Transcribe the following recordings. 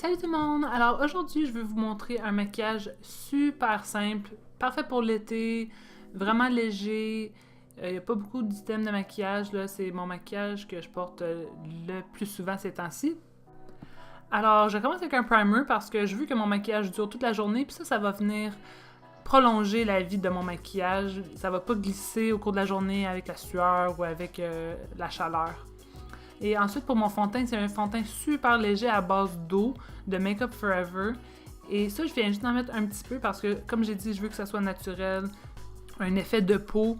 Salut tout le monde! Alors aujourd'hui, je vais vous montrer un maquillage super simple, parfait pour l'été, vraiment léger. Il n'y a pas beaucoup d'items de maquillage, là. C'est mon maquillage que je porte le plus souvent ces temps-ci. Alors, je commence avec un primer parce que je veux que mon maquillage dure toute la journée, puis ça va venir prolonger la vie de mon maquillage. Ça va pas glisser au cours de la journée avec la sueur ou avec la chaleur. Et ensuite, pour mon fond de teint, c'est un fond de teint super léger à base d'eau de Make Up Forever. Et ça, je viens juste en mettre un petit peu parce que, comme j'ai dit, je veux que ça soit naturel, un effet de peau.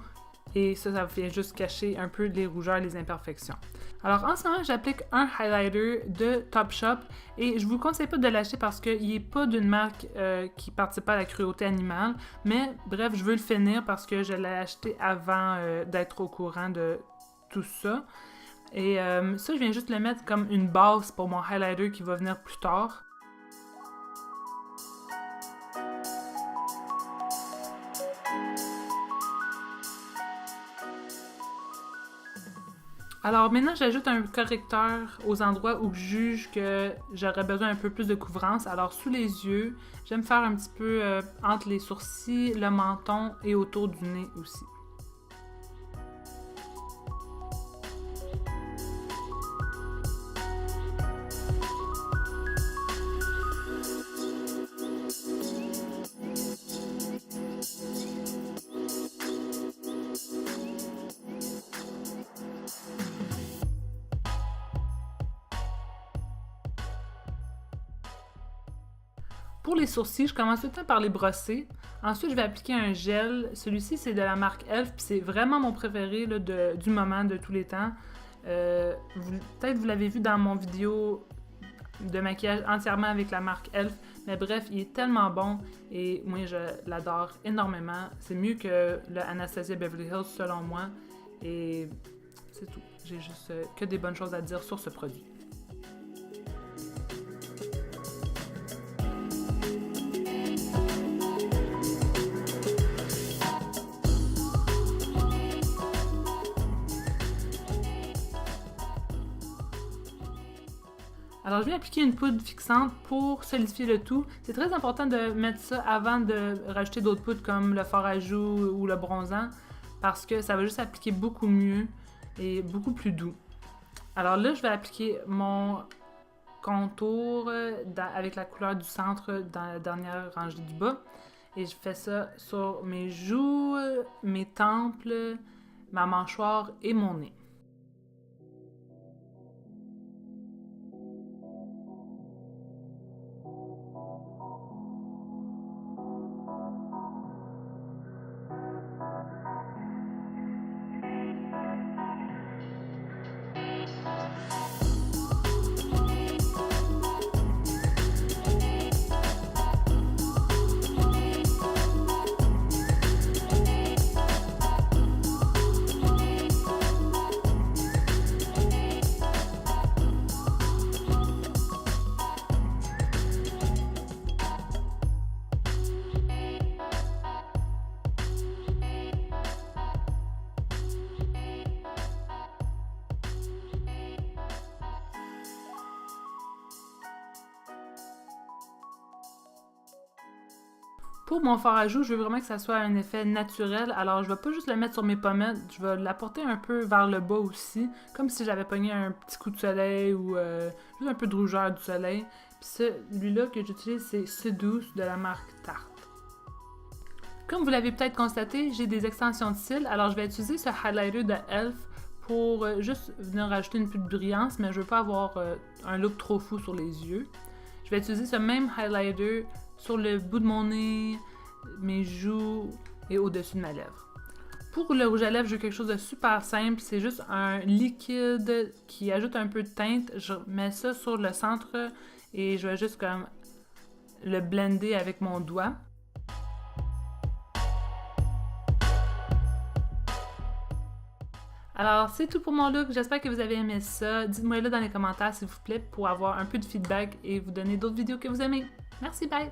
Et ça vient juste cacher un peu les rougeurs, les imperfections. Alors, en ce moment, j'applique un highlighter de Topshop. Et je vous conseille pas de l'acheter parce qu'il n'est pas d'une marque qui participe pas à la cruauté animale. Mais bref, je veux le finir parce que je l'ai acheté avant d'être au courant de tout ça. Et ça, je viens juste le mettre comme une base pour mon highlighter qui va venir plus tard. Alors maintenant, j'ajoute un correcteur aux endroits où je juge que j'aurais besoin un peu plus de couvrance. Alors sous les yeux, j'aime faire un petit peu entre les sourcils, le menton et autour du nez aussi. Pour les sourcils, je commence tout le temps par les brosser. Ensuite, je vais appliquer un gel. Celui-ci, c'est de la marque e.l.f. puis c'est vraiment mon préféré là, du moment, de tous les temps. Peut-être vous l'avez vu dans mon vidéo de maquillage entièrement avec la marque e.l.f. Mais bref, il est tellement bon et moi, je l'adore énormément. C'est mieux que le Anastasia Beverly Hills, selon moi. Et c'est tout. J'ai juste que des bonnes choses à dire sur ce produit. Alors, je viens appliquer une poudre fixante pour solidifier le tout. C'est très important de mettre ça avant de rajouter d'autres poudres comme le fard à joues ou le bronzant parce que ça va juste appliquer beaucoup mieux et beaucoup plus doux. Alors là, je vais appliquer mon contour avec la couleur du centre dans la dernière rangée du bas. Et je fais ça sur mes joues, mes tempes, ma mâchoire et mon nez. Pour mon fard à joues, je veux vraiment que ça soit un effet naturel, alors je vais pas juste le mettre sur mes pommettes, je vais l'apporter un peu vers le bas aussi, comme si j'avais pogné un petit coup de soleil ou juste un peu de rougeur du soleil. Puis celui-là que j'utilise, c'est Seduce de la marque Tarte. Comme vous l'avez peut-être constaté, j'ai des extensions de cils, alors je vais utiliser ce highlighter de e.l.f. pour juste venir rajouter une plus de brillance, mais je veux pas avoir un look trop fou sur les yeux. Je vais utiliser ce même highlighter sur le bout de mon nez, mes joues et au-dessus de ma lèvre. Pour le rouge à lèvres, je veux quelque chose de super simple. C'est juste un liquide qui ajoute un peu de teinte. Je mets ça sur le centre et je vais juste comme le blender avec mon doigt. Alors, c'est tout pour mon look. J'espère que vous avez aimé ça. Dites-moi là dans les commentaires, s'il vous plaît, pour avoir un peu de feedback et vous donner d'autres vidéos que vous aimez. Merci, bye!